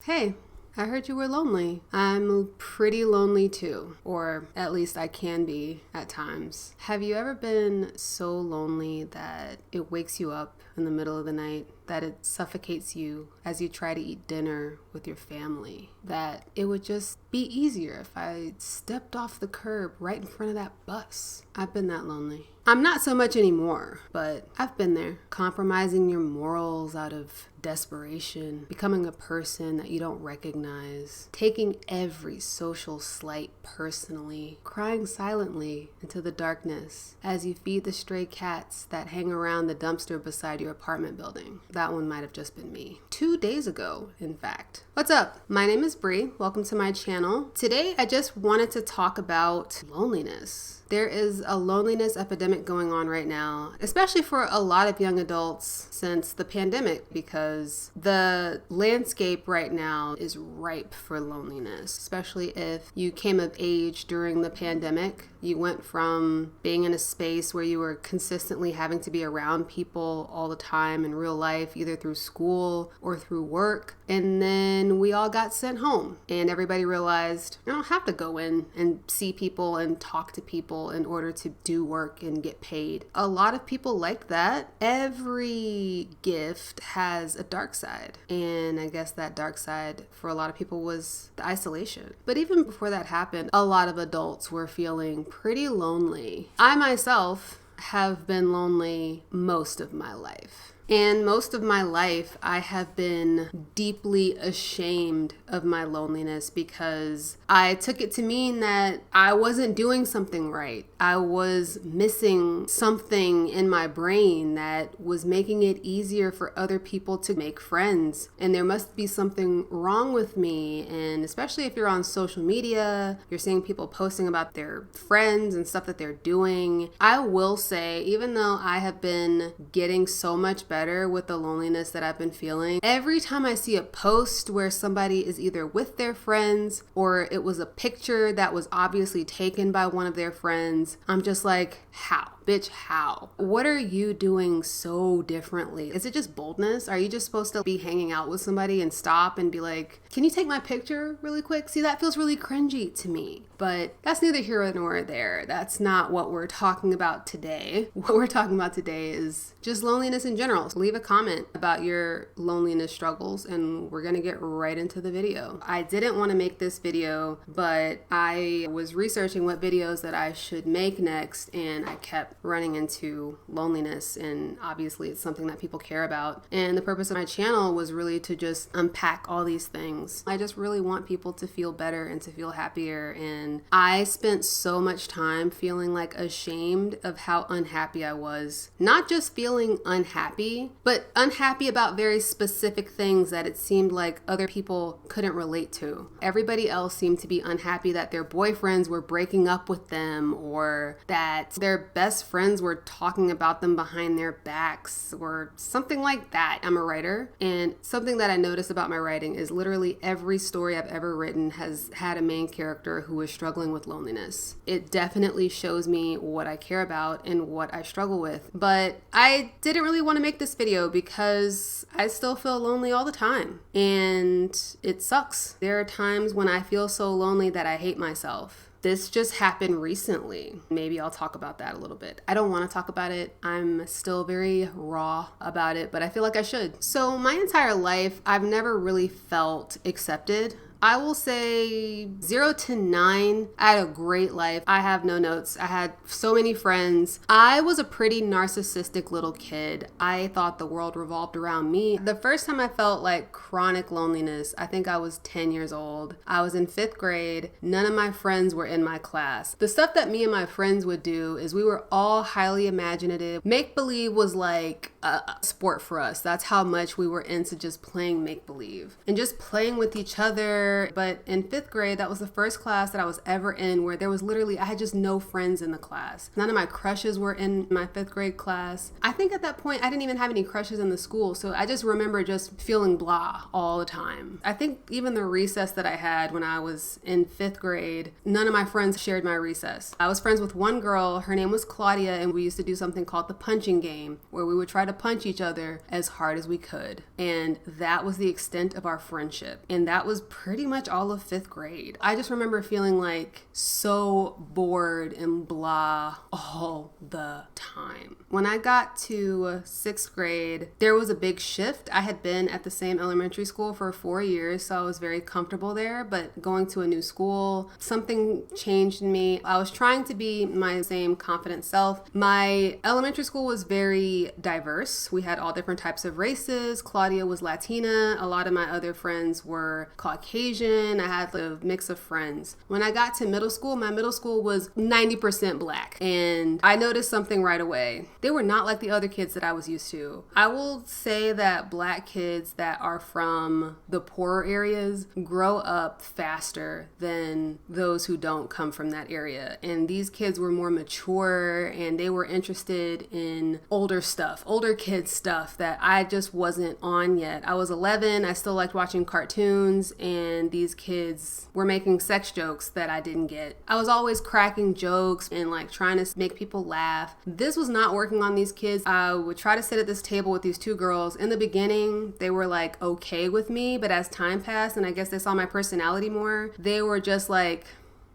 Hey, I heard you were lonely. I'm pretty lonely too, or at least I can be at times. Have you ever been so lonely that it wakes you up in the middle of the night, that it suffocates you as you try to eat dinner with your family, that it would just be easier if I stepped off the curb right in front of that bus? I've been that lonely. I'm not so much anymore, but I've been there. Compromising your morals out of desperation, becoming a person that you don't recognize, taking every social slight personally, crying silently into the darkness as you feed the stray cats that hang around the dumpster beside your apartment building. That one might have just been me. 2 days ago, in fact. What's up? My name is Bree. Welcome to my channel. Today, I just wanted to talk about loneliness. There is a loneliness epidemic going on right now, especially for a lot of young adults since the pandemic, because the landscape right now is ripe for loneliness, especially if you came of age during the pandemic. You went from being in a space where you were consistently having to be around people all the time in real life, either through school or through work. And then we all got sent home and everybody realized I don't have to go in and see people and talk to people in order to do work and get paid. A lot of people like that. Every gift has a dark side. And I guess that dark side for a lot of people was the isolation. But even before that happened, a lot of adults were feeling pretty lonely. I myself have been lonely most of my life. And most of my life, I have been deeply ashamed of my loneliness because I took it to mean that I wasn't doing something right. I was missing something in my brain that was making it easier for other people to make friends. And there must be something wrong with me. And especially if you're on social media, you're seeing people posting about their friends and stuff that they're doing. I will say, even though I have been getting so much better with the loneliness that I've been feeling, every time I see a post where somebody is either with their friends or it was a picture that was obviously taken by one of their friends, I'm just like, how? Bitch, how? What are you doing so differently? Is it just boldness? Are you just supposed to be hanging out with somebody and stop and be like, can you take my picture really quick? See, that feels really cringy to me. But that's neither here nor there. That's not what we're talking about today. What we're talking about today is just loneliness in general. So leave a comment about your loneliness struggles and we're gonna get right into the video. I didn't want to make this video, but I was researching what videos that I should make next, and I kept running into loneliness, and obviously it's something that people care about. And the purpose of my channel was really to just unpack all these things. I just really want people to feel better and to feel happier, and I spent so much time feeling like ashamed of how unhappy I was. Not just feeling unhappy, but unhappy about very specific things that it seemed like other people couldn't relate to. Everybody else seemed to be unhappy that their boyfriends were breaking up with them, or that their best friends were talking about them behind their backs, or something like that. I'm a writer, and something that I noticed about my writing is literally every story I've ever written has had a main character who is struggling with loneliness. It definitely shows me what I care about and what I struggle with. But I didn't really want to make this video because I still feel lonely all the time, and it sucks. There are times when I feel so lonely that I hate myself. This just happened recently. Maybe I'll talk about that a little bit. I don't want to talk about it. I'm still very raw about it, but I feel like I should. So my entire life, I've never really felt accepted. I will say 0 to 9, I had a great life. I have no notes. I had so many friends. I was a pretty narcissistic little kid. I thought the world revolved around me. The first time I felt like chronic loneliness, I think I was 10 years old. I was in 5th grade. None of my friends were in my class. The stuff that me and my friends would do is we were all highly imaginative. Make-believe was like a sport for us. That's how much we were into just playing make-believe and just playing with each other. But in 5th grade, that was the first class that I was ever in where there was literally, I had just no friends in the class. None of my crushes were in my 5th grade class. I think at that point, I didn't even have any crushes in the school. So I just remember just feeling blah all the time. I think even the recess that I had when I was in 5th grade, none of my friends shared my recess. I was friends with one girl, her name was Claudia, and we used to do something called the punching game, where we would try to punch each other as hard as we could. And that was the extent of our friendship. And that was pretty much all of 5th grade. I just remember feeling like so bored and blah all the time. When I got to 6th grade, there was a big shift. I had been at the same elementary school for 4 years, so I was very comfortable there, but going to a new school, something changed in me. I was trying to be my same confident self. My elementary school was very diverse. We had all different types of races. Claudia was Latina. A lot of my other friends were Caucasian. I had a mix of friends. When I got to middle school, my middle school was 90% black, and I noticed something right away. They were not like the other kids that I was used to. I will say that black kids that are from the poorer areas grow up faster than those who don't come from that area. And these kids were more mature and they were interested in older stuff, older kids stuff that I just wasn't on yet. I was 11, I still liked watching cartoons, and these kids were making sex jokes that I didn't get. I was always cracking jokes and like trying to make people laugh. This was not working on these kids. I would try to sit at this table with these 2 girls. In the beginning, they were like okay with me, but as time passed and I guess they saw my personality more, they were just like,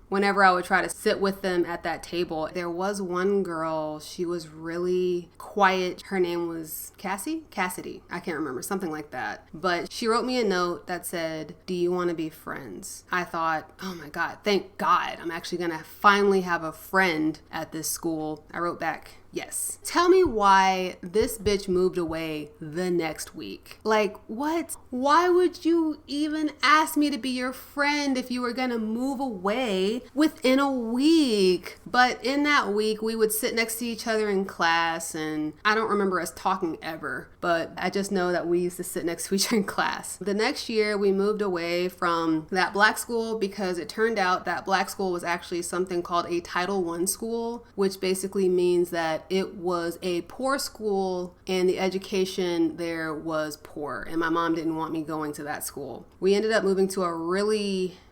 whenever I would try to sit with them at that table. There was one girl, she was really quiet. Her name was Cassidy. I can't remember, something like that. But she wrote me a note that said, "Do you want to be friends?" I thought, oh my God, thank God, I'm actually gonna finally have a friend at this school. I wrote back, yes. Tell me why this bitch moved away the next week. Like, what? Why would you even ask me to be your friend if you were gonna move away within a week? But in that week, we would sit next to each other in class, and I don't remember us talking ever, but I just know that we used to sit next to each other in class. The next year, we moved away from that black school because it turned out that black school was actually something called a Title I school, which basically means that it was a poor school and the education there was poor, and my mom didn't want me going to that school. We ended up moving to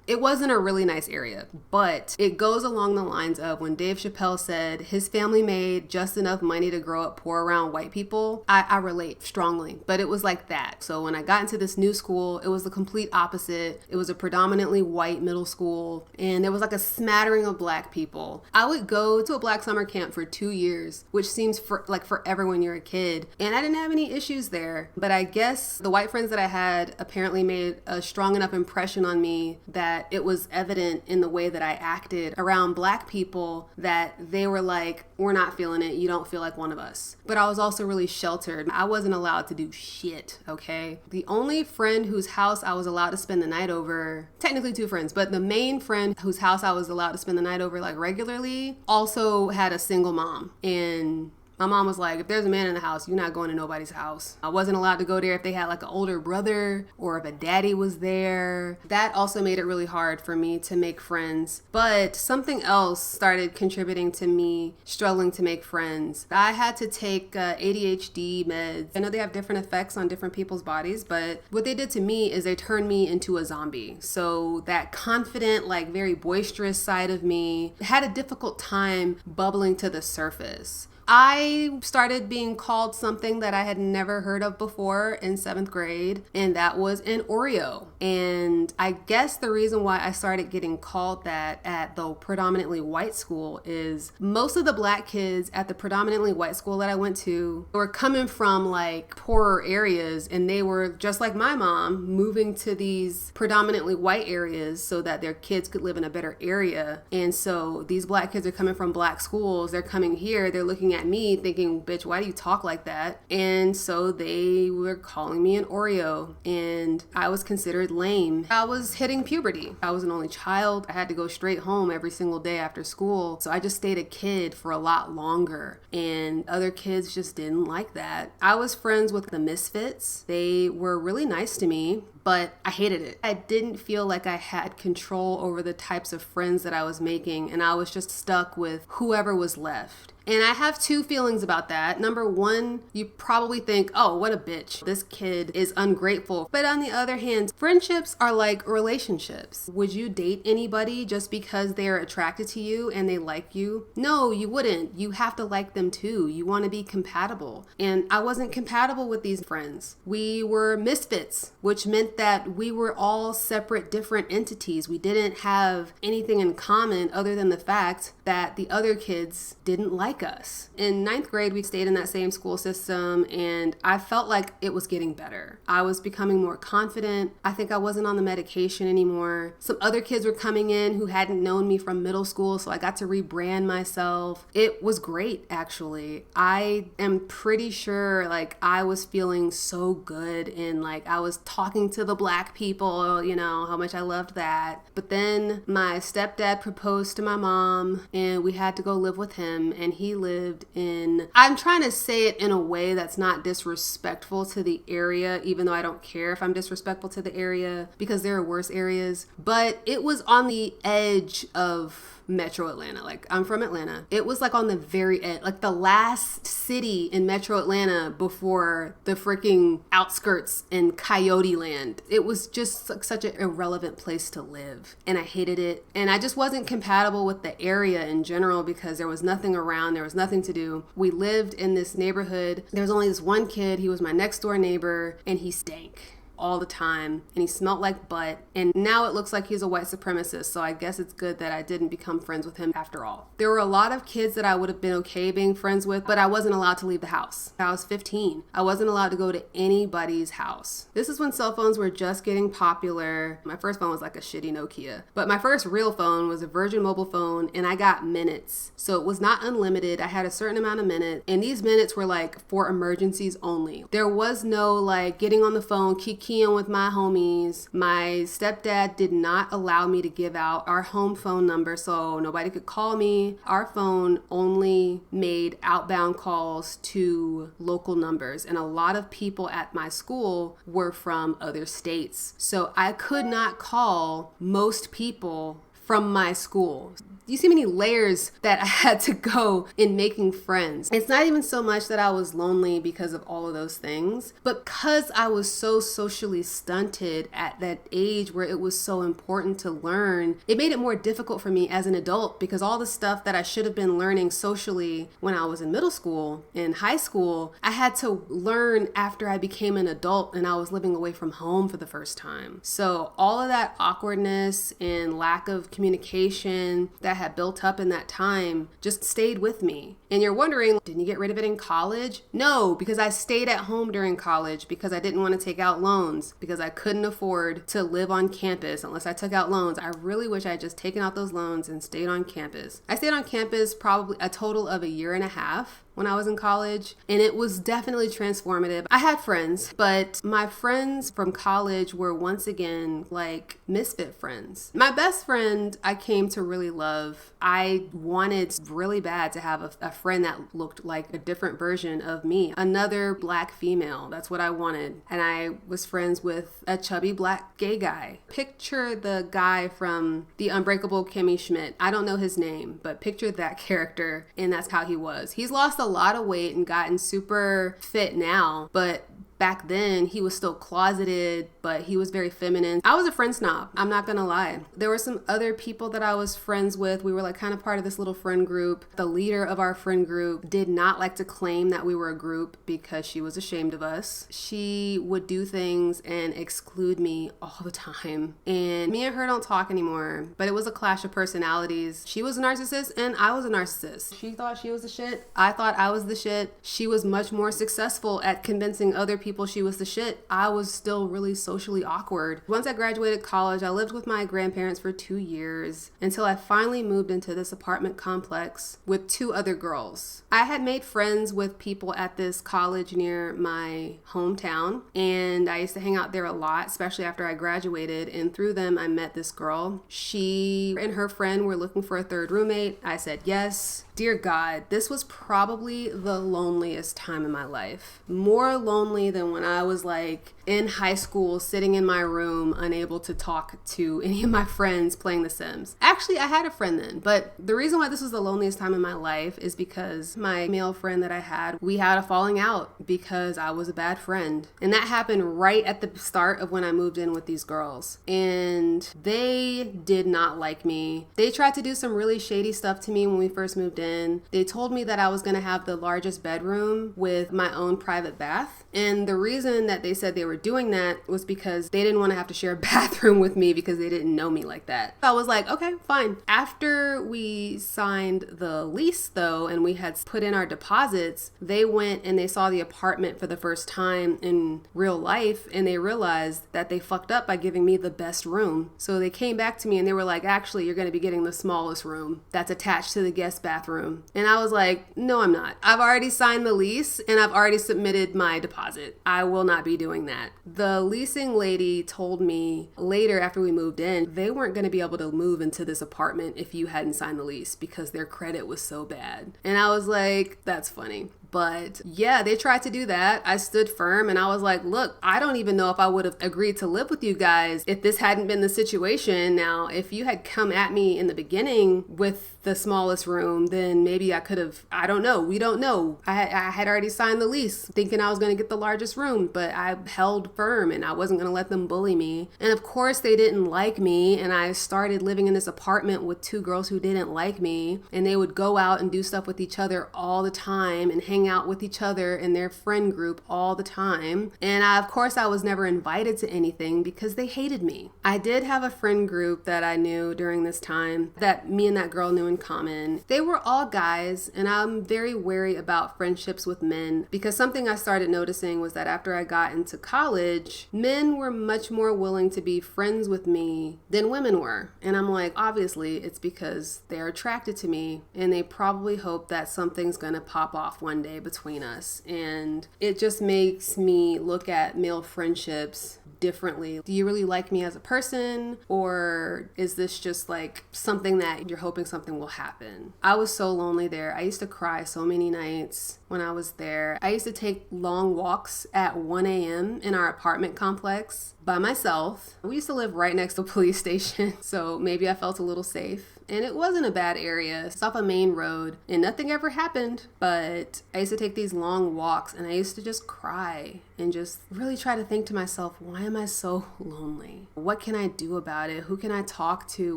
it wasn't a really nice area, but it goes along the lines of when Dave Chappelle said his family made just enough money to grow up poor around white people. I relate strongly, but it was like that. So when I got into this new school, it was the complete opposite. It was a predominantly white middle school, and there was like a smattering of black people. I would go to a black summer camp for 2 years, which seems like forever when you're a kid, and I didn't have any issues there. But I guess the white friends that I had apparently made a strong enough impression on me that it was evident in the way that I acted around black people that they were like, we're not feeling it. You don't feel like one of us. But I was also really sheltered. I wasn't allowed to do shit, okay? The only friend whose house I was allowed to spend the night over, technically 2 friends, but the main friend whose house I was allowed to spend the night over like regularly also had a single mom. And my mom was like, if there's a man in the house, you're not going to nobody's house. I wasn't allowed to go there if they had like an older brother or if a daddy was there. That also made it really hard for me to make friends. But something else started contributing to me struggling to make friends. I had to take ADHD meds. I know they have different effects on different people's bodies, but what they did to me is they turned me into a zombie. So that confident, like very boisterous side of me had a difficult time bubbling to the surface. I started being called something that I had never heard of before in 7th grade, and that was an Oreo. And I guess the reason why I started getting called that at the predominantly white school is most of the black kids at the predominantly white school that I went to were coming from like poorer areas, and they were just like my mom moving to these predominantly white areas so that their kids could live in a better area. And so these black kids are coming from black schools, they're coming here, they're looking at me thinking, bitch, why do you talk like that? And so they were calling me an Oreo, and I was considered lame. I was hitting puberty. I was an only child. I had to go straight home every single day after school. So I just stayed a kid for a lot longer, and other kids just didn't like that. I was friends with the misfits. They were really nice to me, but I hated it. I didn't feel like I had control over the types of friends that I was making, and I was just stuck with whoever was left. And I have two feelings about that. Number one, you probably think, oh, what a bitch. This kid is ungrateful. But on the other hand, friendships are like relationships. Would you date anybody just because they're attracted to you and they like you? No, you wouldn't. You have to like them too. You want to be compatible. And I wasn't compatible with these friends. We were misfits, which meant that we were all separate, different entities. We didn't have anything in common other than the fact that the other kids didn't like us. In ninth grade, we stayed in that same school system, and I felt like it was getting better. I was becoming more confident. I think I wasn't on the medication anymore. Some other kids were coming in who hadn't known me from middle school, so I got to rebrand myself. It was great, actually. I am pretty sure like I was feeling so good, and like I was talking to the black people, you know, how much I loved that. But then my stepdad proposed to my mom, and we had to go live with him, and he lived in, I'm trying to say it in a way that's not disrespectful to the area, even though I don't care if I'm disrespectful to the area because there are worse areas, but it was on the edge of Metro Atlanta. Like, I'm from Atlanta. It was like on the very edge, like the last city in Metro Atlanta before the freaking outskirts in Coyote Land. It was just like such an irrelevant place to live, and I hated it. And I just wasn't compatible with the area in general because there was nothing around, there was nothing to do. We lived in this neighborhood. There was only this one kid. He was my next door neighbor, and he stank all the time, and he smelled like butt, and now it looks like he's a white supremacist, so I guess it's good that I didn't become friends with him after all. There were a lot of kids that I would have been okay being friends with, but I wasn't allowed to leave the house. I was 15. I wasn't allowed to go to anybody's house. This is when cell phones were just getting popular. My first phone was like a shitty Nokia, but my first real phone was a Virgin mobile phone, and I got minutes. So it was not unlimited. I had a certain amount of minutes, and these minutes were like for emergencies only. There was no like getting on the phone, keying with my homies. My stepdad did not allow me to give out our home phone number, so nobody could call me. Our phone only made outbound calls to local numbers, and a lot of people at my school were from other states, so I could not call most people from my school. You see many layers that I had to go in making friends. It's not even so much that I was lonely because of all of those things, but because I was so socially stunted at that age where it was so important to learn, it made it more difficult for me as an adult, because all the stuff that I should have been learning socially when I was in middle school, in high school, I had to learn after I became an adult and I was living away from home for the first time. So all of that awkwardness and lack of communication that had built up in that time just stayed with me. And you're wondering, didn't you get rid of it in college? No, because I stayed at home during college because I didn't want to take out loans, because I couldn't afford to live on campus unless I took out loans. I really wish I had just taken out those loans and stayed on campus. I stayed on campus probably a total of a year and a half when I was in college, and it was definitely transformative. I had friends, but my friends from college were once again like misfit friends. My best friend I came to really love. I wanted really bad to have a friend that looked like a different version of me, another black female. That's what I wanted. And I was friends with a chubby black gay guy. Picture the guy from The Unbreakable Kimmy Schmidt. I don't know his name, but picture that character, and that's how he was. He's lost a lot of weight and gotten super fit now, but back then he was still closeted, but he was very feminine. I was a friend snob, I'm not gonna lie. There were some other people that I was friends with. We were like kind of part of this little friend group. The leader of our friend group did not like to claim that we were a group because she was ashamed of us. She would do things and exclude me all the time, and me and her don't talk anymore, but it was a clash of personalities. She was a narcissist and I was a narcissist. She thought she was the shit, I thought I was the shit. She was much more successful at convincing other people she was the shit. I was still really socially awkward. Once I graduated college, I lived with my grandparents for 2 years until I finally moved into this apartment complex with 2 other girls. I had made friends with people at this college near my hometown, and I used to hang out there a lot, especially after I graduated, and through them I met this girl. She and her friend were looking for a third roommate. I said yes. Dear God, this was probably the loneliest time in my life. More lonely than when I was like in high school, sitting in my room, unable to talk to any of my friends playing The Sims. Actually, I had a friend then, but the reason why this was the loneliest time in my life is because my male friend that I had, we had a falling out because I was a bad friend. And that happened right at the start of when I moved in with these girls. And they did not like me. They tried to do some really shady stuff to me when we first moved in. They told me that I was going to have the largest bedroom with my own private bath. And the reason that they said they were doing that was because they didn't want to have to share a bathroom with me because they didn't know me like that. I was like, okay, fine. After we signed the lease though, and we had put in our deposits, they went and they saw the apartment for the first time in real life, and they realized that they fucked up by giving me the best room. So they came back to me and they were like, actually, you're going to be getting the smallest room that's attached to the guest bathroom. And I was like, no, I'm not. I've already signed the lease and I've already submitted my deposit. I will not be doing that. The leasing lady told me later after we moved in, they weren't going to be able to move into this apartment if you hadn't signed the lease because their credit was so bad. And I was like, that's funny. But yeah, they tried to do that. I stood firm and I was like, look, I don't even know if I would have agreed to live with you guys if this hadn't been the situation. Now, if you had come at me in the beginning with the smallest room, then maybe I could have, I don't know. We don't know. I had already signed the lease thinking I was going to get the largest room, but I held firm and I wasn't going to let them bully me. And of course they didn't like me. And I started living in this apartment with two girls who didn't like me, and they would go out and do stuff with each other all the time and hang out with each other and their friend group all the time. And of course I was never invited to anything because they hated me. I did have a friend group that I knew during this time that me and that girl knew in common. They were all guys, and I'm very wary about friendships with men because something I started noticing was that after I got into college, men were much more willing to be friends with me than women were. And I'm like, obviously it's because they're attracted to me and they probably hope that something's gonna pop off one day between us. And it just makes me look at male friendships differently. Do you really like me as a person, or is this just like something that you're hoping something will happen? I was so lonely there. I used to cry so many nights when I was there. I used to take long walks at 1 a.m. in our apartment complex by myself. We used to live right next to a police station, so maybe I felt a little safe. And it wasn't a bad area. It's off a main road and nothing ever happened. But I used to take these long walks and I used to just cry and just really try to think to myself, why am I so lonely? What can I do about it? Who can I talk to?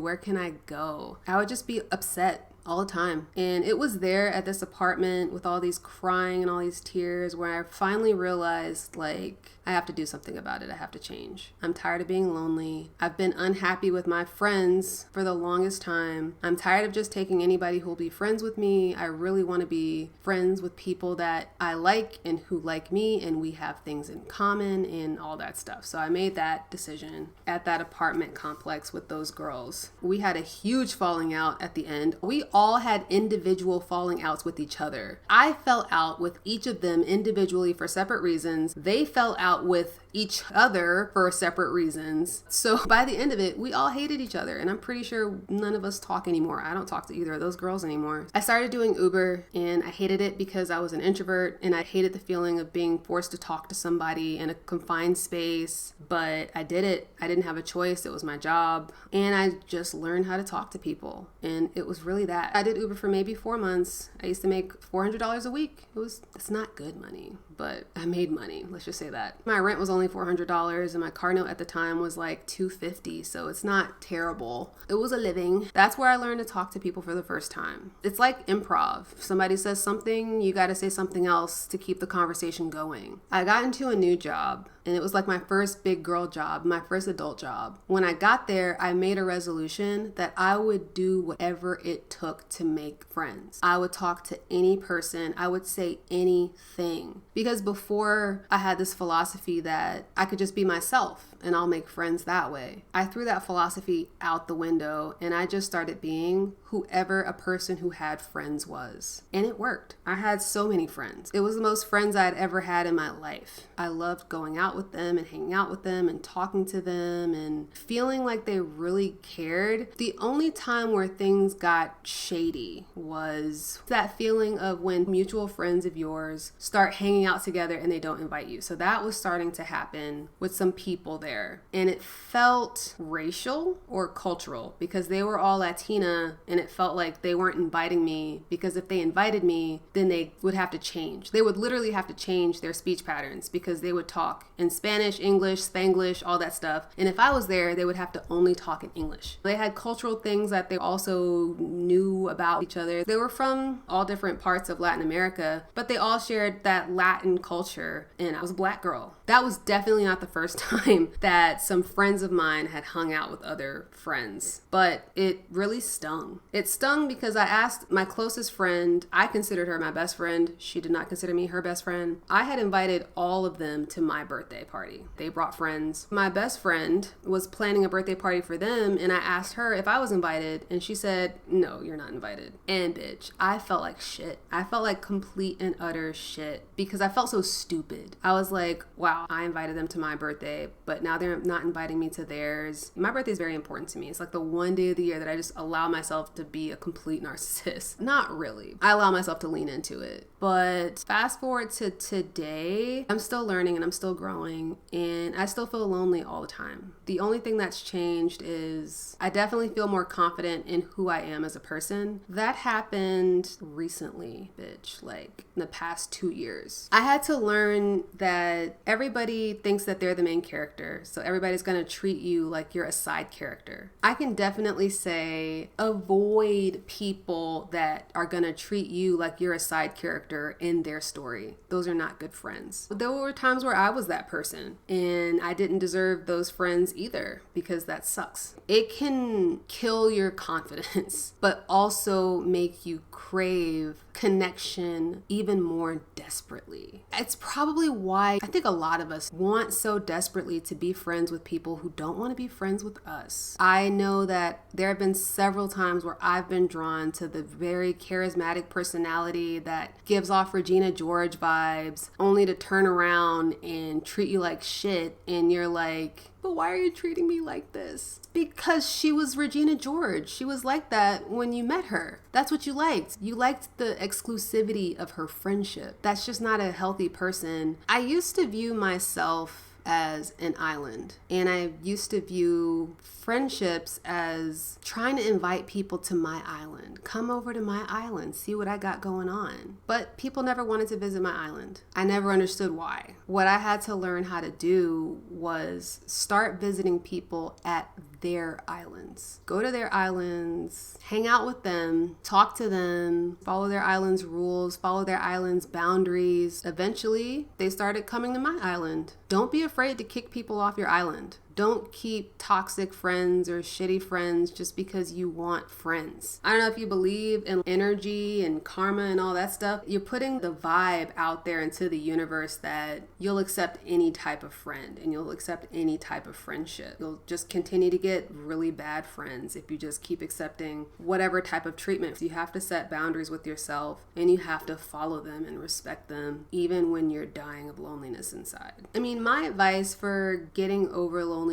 Where can I go? I would just be upset all the time. And it was there at this apartment with all these crying and all these tears where I finally realized, like, I have to do something about it. I have to change. I'm tired of being lonely. I've been unhappy with my friends for the longest time. I'm tired of just taking anybody who will be friends with me. I really want to be friends with people that I like and who like me, and we have things in common and all that stuff. So I made that decision at that apartment complex with those girls. We had a huge falling out at the end. We all had individual falling outs with each other. I fell out with each of them individually for separate reasons. They fell out with each other for separate reasons. So by the end of it, we all hated each other, and I'm pretty sure none of us talk anymore. I don't talk to either of those girls anymore. I started doing Uber, and I hated it because I was an introvert, and I hated the feeling of being forced to talk to somebody in a confined space, but I did it. I didn't have a choice. It was my job, and I just learned how to talk to people, and it was really that. I did Uber for maybe 4 months. I used to make $400 a week. It's not good money, but I made money. Let's just say that. My rent was only $400 and my car note at the time was like $250, so it's not terrible. It was a living. That's where I learned to talk to people for the first time. It's like improv. If somebody says something, you got to say something else to keep the conversation going. I got into a new job, and it was like my first big girl job, my first adult job. When I got there, I made a resolution that I would do whatever it took to make friends. I would talk to any person. I would say anything. Because before, I had this philosophy that I could just be myself and I'll make friends that way. I threw that philosophy out the window and I just started being whoever a person who had friends was. And it worked. I had so many friends. It was the most friends I'd ever had in my life. I loved going out with them and hanging out with them and talking to them and feeling like they really cared. The only time where things got shady was that feeling of when mutual friends of yours start hanging out together and they don't invite you. So that was starting to happen with some people there. And it felt racial or cultural because they were all Latina and it felt like they weren't inviting me because if they invited me, then they would have to change. They would literally have to change their speech patterns because they would talk in Spanish, English, Spanglish, all that stuff. And if I was there, they would have to only talk in English. They had cultural things that they also knew about each other. They were from all different parts of Latin America, but they all shared that Latin culture. And I was a black girl. That was definitely not the first time that some friends of mine had hung out with other friends, but it really stung. It stung because I asked my closest friend, I considered her my best friend. She did not consider me her best friend. I had invited all of them to my birthday party. They brought friends. My best friend was planning a birthday party for them, and I asked her if I was invited, and she said, no, you're not invited. And bitch, I felt like shit. I felt like complete and utter shit because I felt so stupid. I was like, wow, I invited them to my birthday, but now they're not inviting me to theirs. My birthday is very important to me. It's like the one day of the year that I just allow myself to be a complete narcissist. Not really. I allow myself to lean into it. But fast forward to today, I'm still learning and I'm still growing and I still feel lonely all the time. The only thing that's changed is I definitely feel more confident in who I am as a person. That happened recently, bitch, like in the past 2 years. I had to learn that everybody thinks that they're the main character. So everybody's going to treat you like you're a side character. I can definitely say avoid people that are going to treat you like you're a side character in their story. Those are not good friends. There were times where I was that person and I didn't deserve those friends either because that sucks. It can kill your confidence, but also make you crave connection even more desperately. It's probably why I think a lot of us want so desperately to be friends with people who don't want to be friends with us. I know that there have been several times where I've been drawn to the very charismatic personality that gives off Regina George vibes, only to turn around and treat you like shit, and you're like, but why are you treating me like this? Because she was Regina George. She was like that when you met her. That's what you liked. You liked the exclusivity of her friendship. That's just not a healthy person. I used to view myself as an island, and I used to view friendships as trying to invite people to my island. Come over to my island, see what I got going on. But people never wanted to visit my island. I never understood why. What I had to learn how to do was start visiting people at their islands. Go to their islands, hang out with them, talk to them, follow their island's rules, follow their island's boundaries. Eventually, they started coming to my island. Don't be afraid to kick people off your island. Don't keep toxic friends or shitty friends just because you want friends. I don't know if you believe in energy and karma and all that stuff. You're putting the vibe out there into the universe that you'll accept any type of friend and you'll accept any type of friendship. You'll just continue to get really bad friends if you just keep accepting whatever type of treatment. You have to set boundaries with yourself and you have to follow them and respect them even when you're dying of loneliness inside. I mean, my advice for getting over loneliness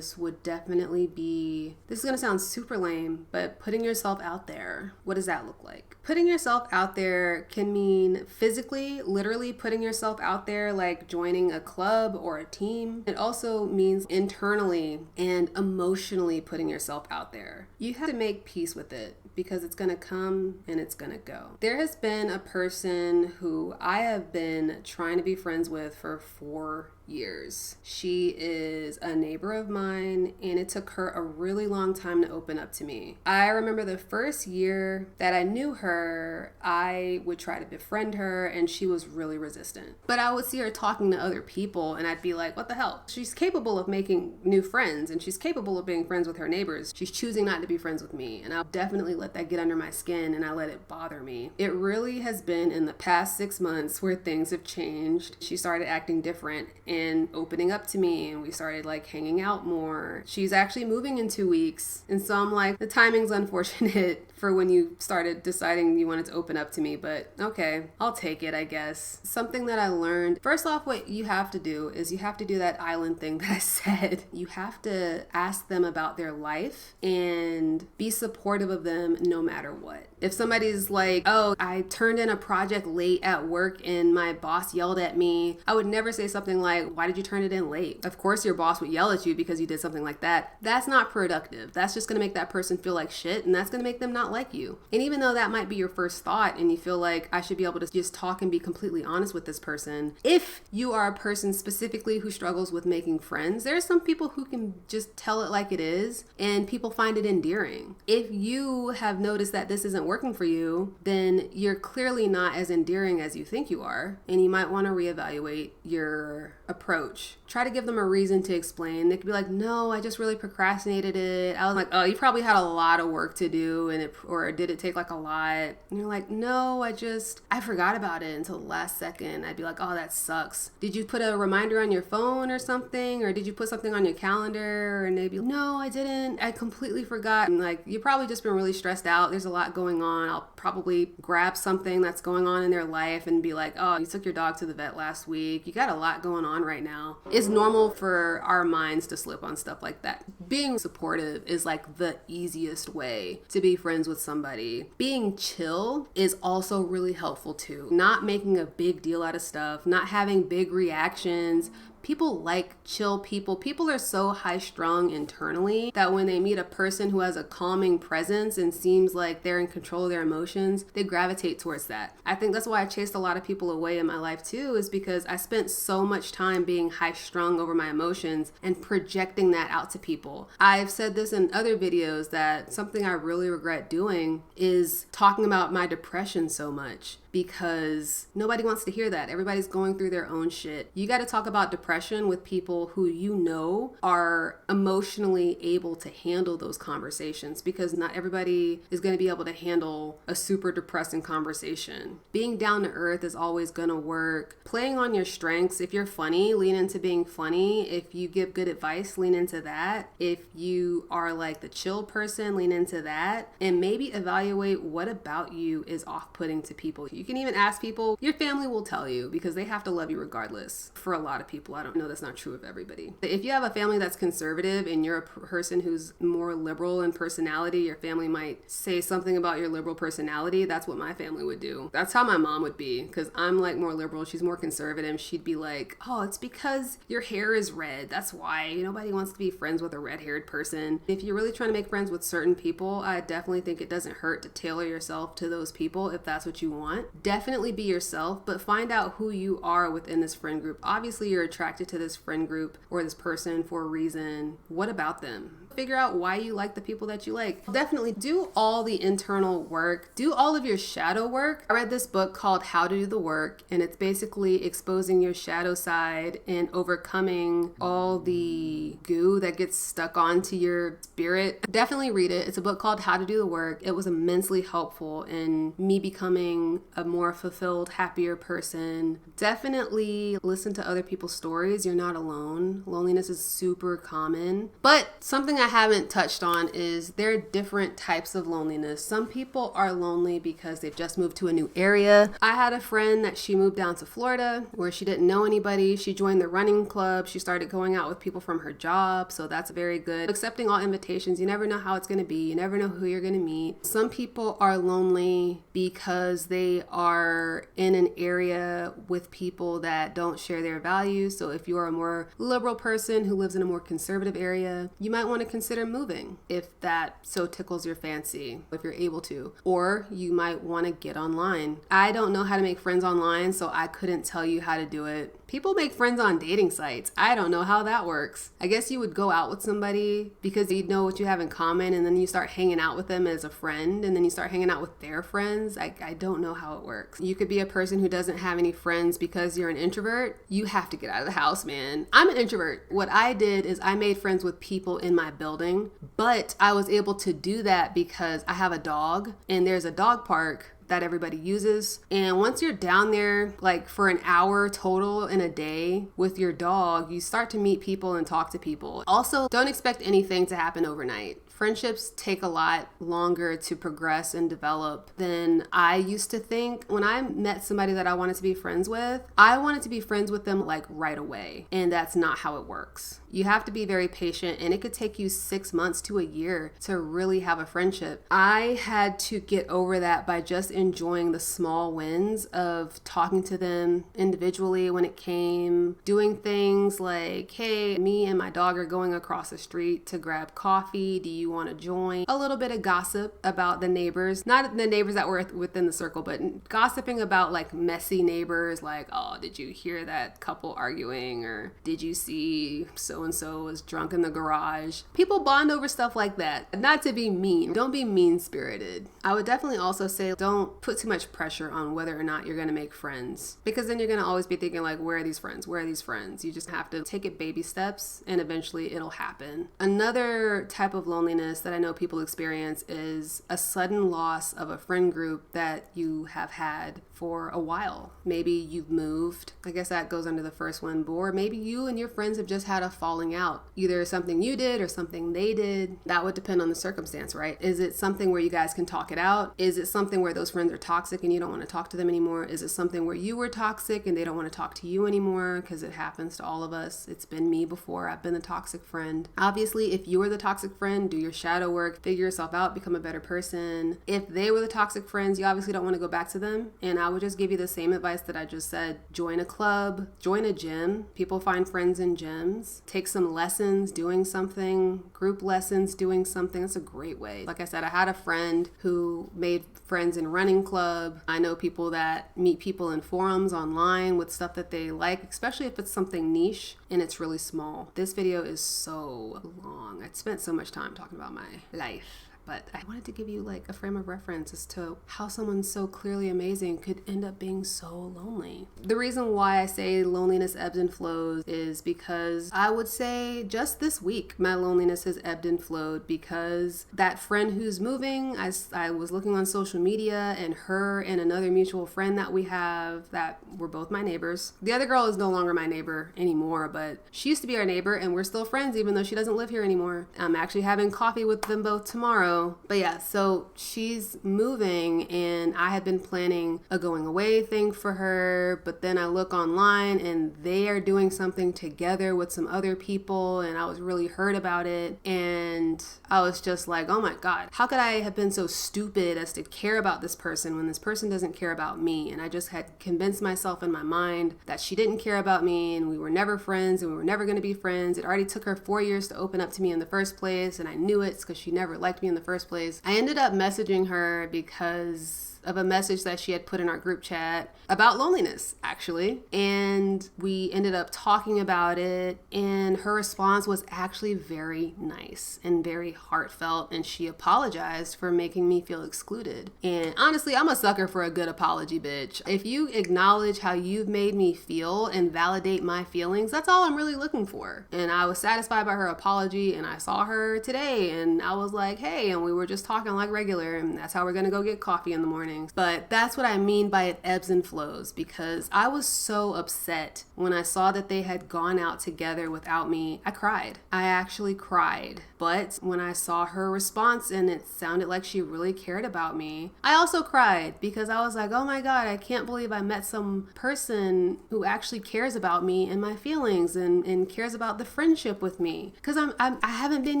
would definitely be, this is going to sound super lame, but putting yourself out there. What does that look like? Putting yourself out there can mean physically, literally putting yourself out there, like joining a club or a team. It also means internally and emotionally putting yourself out there. You have to make peace with it because it's going to come and it's going to go. There has been a person who I have been trying to be friends with for 4 years. She is a neighbor of mine and it took her a really long time to open up to me. I remember the first year that I knew her, I would try to befriend her and she was really resistant. But I would see her talking to other people and I'd be like, what the hell? She's capable of making new friends and she's capable of being friends with her neighbors. She's choosing not to be friends with me, and I'll definitely let that get under my skin and I let it bother me. It really has been in the past 6 months where things have changed. She started acting different and began opening up to me and we started like hanging out more. She's actually moving in 2 weeks. And so I'm like, the timing's unfortunate for when you started deciding you wanted to open up to me, but okay, I'll take it, I guess. Something that I learned, first off, what you have to do is you have to do that island thing that I said. You have to ask them about their life and be supportive of them no matter what. If somebody's like, oh, I turned in a project late at work and my boss yelled at me, I would never say something like, why did you turn it in late? Of course your boss would yell at you because you did something like that. That's not productive. That's just going to make that person feel like shit, and that's going to make them not like you. And even though that might be your first thought and you feel like I should be able to just talk and be completely honest with this person, if you are a person specifically who struggles with making friends, there are some people who can just tell it like it is and people find it endearing. If you have noticed that this isn't working for you, then you're clearly not as endearing as you think you are, and you might want to reevaluate your approach. Try to give them a reason to explain. They could be like, no, I just really procrastinated it. I was like, oh, you probably had a lot of work to do, and or did it take like a lot? And you're like, no, I forgot about it until the last second. I'd be like, oh, that sucks. Did you put a reminder on your phone or something? Or did you put something on your calendar? And they'd be like, no, I didn't. I completely forgot. And like, you've probably just been really stressed out. There's a lot going on. I'll probably grab something that's going on in their life and be like, oh, you took your dog to the vet last week. You got a lot going on right now. It's normal for our minds to slip on stuff like that. Being supportive is like the easiest way to be friends with somebody. Being chill is also really helpful too. Not making a big deal out of stuff, not having big reactions. People like chill people. People are so high strung internally that when they meet a person who has a calming presence and seems like they're in control of their emotions, they gravitate towards that. I think that's why I chased a lot of people away in my life too, is because I spent so much time being high strung over my emotions and projecting that out to people. I've said this in other videos that something I really regret doing is talking about my depression so much, because nobody wants to hear that. Everybody's going through their own shit. You got to talk about depression with people who you know are emotionally able to handle those conversations, because not everybody is going to be able to handle a super depressing conversation. Being down to earth is always going to work. Playing on your strengths. If you're funny, lean into being funny. If you give good advice, lean into that. If you are like the chill person, lean into that. And maybe evaluate what about you is off-putting to people. You can even ask people. Your family will tell you because they have to love you regardless. For a lot of people, I don't know, that's not true of everybody. If you have a family that's conservative and you're a person who's more liberal in personality, your family might say something about your liberal personality. That's what my family would do. That's how my mom would be, because I'm like more liberal. She's more conservative. She'd be like, oh, it's because your hair is red. That's why nobody wants to be friends with a red-haired person. If you're really trying to make friends with certain people, I definitely think it doesn't hurt to tailor yourself to those people if that's what you want. Definitely be yourself, but find out who you are within this friend group. Obviously, you're attracted to this friend group or this person for a reason. What about them? Figure out why you like the people that you like. Definitely do all the internal work. Do all of your shadow work. I read this book called How to Do the Work, and it's basically exposing your shadow side and overcoming all the goo that gets stuck onto your spirit. Definitely read it. It's a book called How to Do the Work. It was immensely helpful in me becoming a more fulfilled, happier person. Definitely listen to other people's stories. You're not alone. Loneliness is super common. But something I haven't touched on is there are different types of loneliness. Some people are lonely because they've just moved to a new area. I had a friend that she moved down to Florida where she didn't know anybody. She joined the running club. She started going out with people from her job. So that's very good. Accepting all invitations. You never know how it's going to be. You never know who you're going to meet. Some people are lonely because they are in an area with people that don't share their values. So if you're a more liberal person who lives in a more conservative area, you might want to consider moving if that so tickles your fancy, if you're able to. Or you might want to get online. I don't know how to make friends online, so I couldn't tell you how to do it. People make friends on dating sites. I don't know how that works. I guess you would go out with somebody because you know what you have in common, and then you start hanging out with them as a friend, and then you start hanging out with their friends. I don't know how it works. You could be a person who doesn't have any friends because you're an introvert. You have to get out of the house, man. I'm an introvert. What I did is I made friends with people in my building, but I was able to do that because I have a dog, and there's a dog park that everybody uses. And once you're down there, like for an hour total in a day with your dog, you start to meet people and talk to people. Also, don't expect anything to happen overnight. Friendships take a lot longer to progress and develop than I used to think. When I met somebody that I wanted to be friends with, I wanted to be friends with them like right away. And that's not how it works. You have to be very patient, and it could take you 6 months to a year to really have a friendship. I had to get over that by just enjoying the small wins of talking to them individually when it came, doing things like, hey, me and my dog are going across the street to grab coffee. Do you want to join? A little bit of gossip about the neighbors, not the neighbors that were within the circle, but gossiping about like messy neighbors, like, oh, did you hear that couple arguing? Or did you see so-and-so was drunk in the garage? People bond over stuff like that. Not to be mean. Don't be mean-spirited. I would definitely also say don't put too much pressure on whether or not you're going to make friends, because then you're going to always be thinking like, where are these friends? Where are these friends? You just have to take it baby steps and eventually it'll happen. Another type of loneliness that I know people experience is a sudden loss of a friend group that you have had for a while. Maybe you've moved. I guess that goes under the first one. Or maybe you and your friends have just had a falling out. Either something you did or something they did. That would depend on the circumstance, right? Is it something where you guys can talk it out? Is it something where those friends are toxic and you don't want to talk to them anymore? Is it something where you were toxic and they don't want to talk to you anymore? Because it happens to all of us. It's been me before. I've been the toxic friend. Obviously, if you were the toxic friend, do your shadow work, figure yourself out, become a better person. If they were the toxic friends, you obviously don't want to go back to them. And I would just give you the same advice that I just said. Join a club, join a gym. People find friends in gyms. Take some lessons doing something, group lessons doing something. That's a great way. Like I said, I had a friend who made friends in running club. I know people that meet people in forums online with stuff that they like, especially if it's something niche and it's really small. This video is so long. I spent so much time talking about my life. But I wanted to give you like a frame of reference as to how someone so clearly amazing could end up being so lonely. The reason why I say loneliness ebbs and flows is because I would say just this week, my loneliness has ebbed and flowed because that friend who's moving, I was looking on social media, and her and another mutual friend that we have that were both my neighbors. The other girl is no longer my neighbor anymore, but she used to be our neighbor and we're still friends even though she doesn't live here anymore. I'm actually having coffee with them both tomorrow. But yeah, so she's moving and I had been planning a going away thing for her, but then I look online and they are doing something together with some other people and I was really hurt about it. And I was just like, oh my God, how could I have been so stupid as to care about this person when this person doesn't care about me? And I just had convinced myself in my mind that she didn't care about me and we were never friends and we were never going to be friends. It already took her 4 years to open up to me in the first place, and I knew it because she never liked me in the first place. I ended up messaging her because of a message that she had put in our group chat about loneliness, actually. And we ended up talking about it, and her response was actually very nice and very heartfelt, and she apologized for making me feel excluded. And honestly, I'm a sucker for a good apology, bitch. If you acknowledge how you've made me feel and validate my feelings, that's all I'm really looking for. And I was satisfied by her apology, and I saw her today, and I was like, hey, and we were just talking like regular, and that's how we're gonna go get coffee in the morning. But that's what I mean by it ebbs and flows, because I was so upset when I saw that they had gone out together without me. I cried. I actually cried. But when I saw her response and it sounded like she really cared about me, I also cried because I was like, oh my God, I can't believe I met some person who actually cares about me and my feelings and cares about the friendship with me, because I haven't been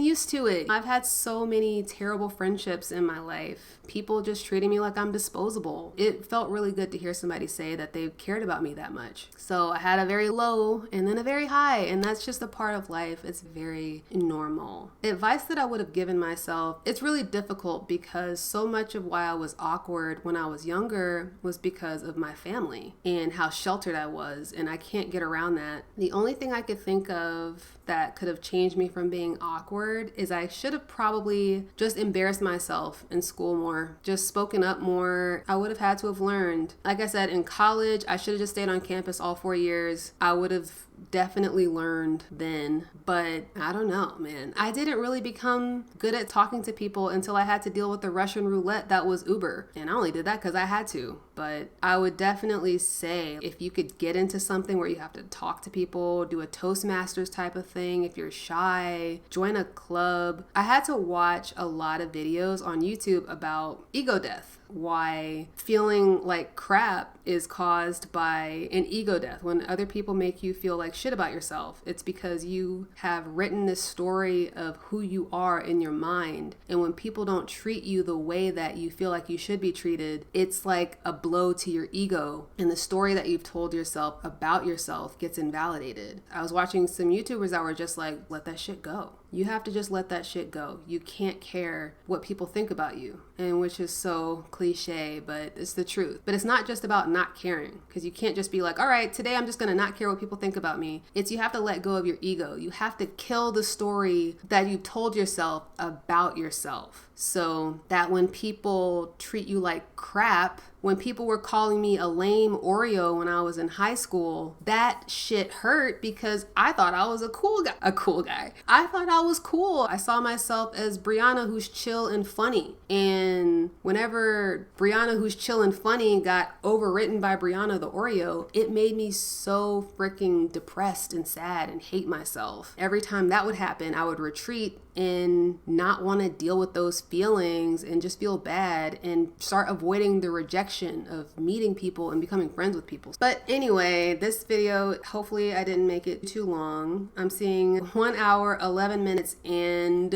used to it. I've had so many terrible friendships in my life. People just treating me like I'm disposable. It felt really good to hear somebody say that they cared about me that much. So I had a very low and then a very high, and that's just a part of life. It's very normal. Advice that I would have given myself, it's really difficult because so much of why I was awkward when I was younger was because of my family and how sheltered I was, and I can't get around that. The only thing I could think of that could have changed me from being awkward is I should have probably just embarrassed myself in school more, just spoken up more. I would have had to have learned. Like I said, in college, I should have just stayed on campus all 4 years. I would have definitely learned then, but I don't know, man. I didn't really become good at talking to people until I had to deal with the Russian roulette that was Uber. And I only did that because I had to. But I would definitely say if you could get into something where you have to talk to people, do a Toastmasters type of thing, if you're shy, join a club. I had to watch a lot of videos on YouTube about ego death. Why feeling like crap is caused by an ego death. When other people make you feel like shit about yourself, it's because you have written this story of who you are in your mind. And when people don't treat you the way that you feel like you should be treated, it's like a blow to your ego. And the story that you've told yourself about yourself gets invalidated. I was watching some YouTubers that were just like, let that shit go. You have to just let that shit go. You can't care what people think about you. And which is so cliche, but it's the truth. But it's not just about not caring, because you can't just be like, all right, today I'm just going to not care what people think about me. It's you have to let go of your ego. You have to kill the story that you told yourself about yourself. So that when people treat you like crap, when people were calling me a lame Oreo when I was in high school, that shit hurt because I thought I was a cool guy. I thought I was cool. I saw myself as Brianna who's chill and funny. And whenever Brianna who's chill and funny got overwritten by Brianna the Oreo, it made me so freaking depressed and sad and hate myself. Every time that would happen, I would retreat and not want to deal with those feelings and just feel bad and start avoiding the rejection of meeting people and becoming friends with people. But anyway, this video, hopefully I didn't make it too long. I'm seeing 1 hour, 11 minutes and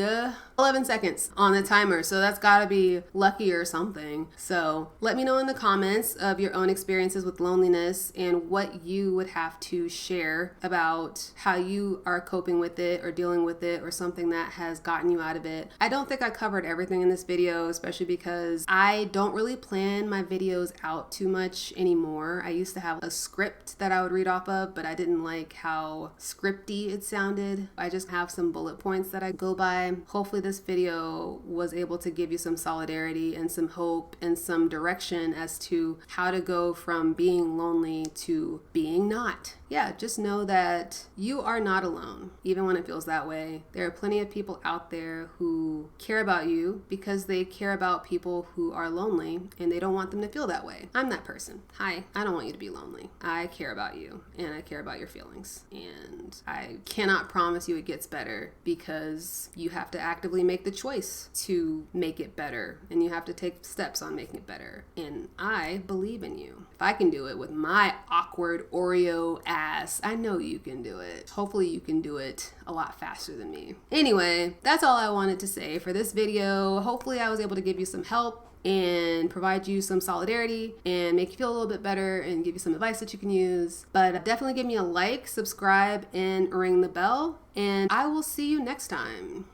11 seconds on the timer. So that's gotta be lucky or something. So let me know in the comments of your own experiences with loneliness and what you would have to share about how you are coping with it or dealing with it or something that has gotten you out of it. I don't think I covered everything in this video, especially because I don't really plan my videos out too much anymore. I used to have a script that I would read off of, but I didn't like how scripty it sounded. I just have some bullet points that I go by. Hopefully this video was able to give you some solidarity and some hope and some direction as to how to go from being lonely to being not. Yeah, just know that you are not alone, even when it feels that way. There are plenty of people out there who care about you because they care about people who are lonely and they don't want them to feel that way. I'm that person. Hi, I don't want you to be lonely. I care about you and I care about your feelings. And I cannot promise you it gets better because you have to actively make the choice to make it better and you have to take steps on making it better. And I believe in you. If I can do it with my awkward Oreo ass, I know you can do it. Hopefully you can do it a lot faster than me. Anyway, that's all I wanted to say for this video. Hopefully I was able to give you some help and provide you some solidarity and make you feel a little bit better and give you some advice that you can use. But definitely give me a like, subscribe, and ring the bell. And I will see you next time.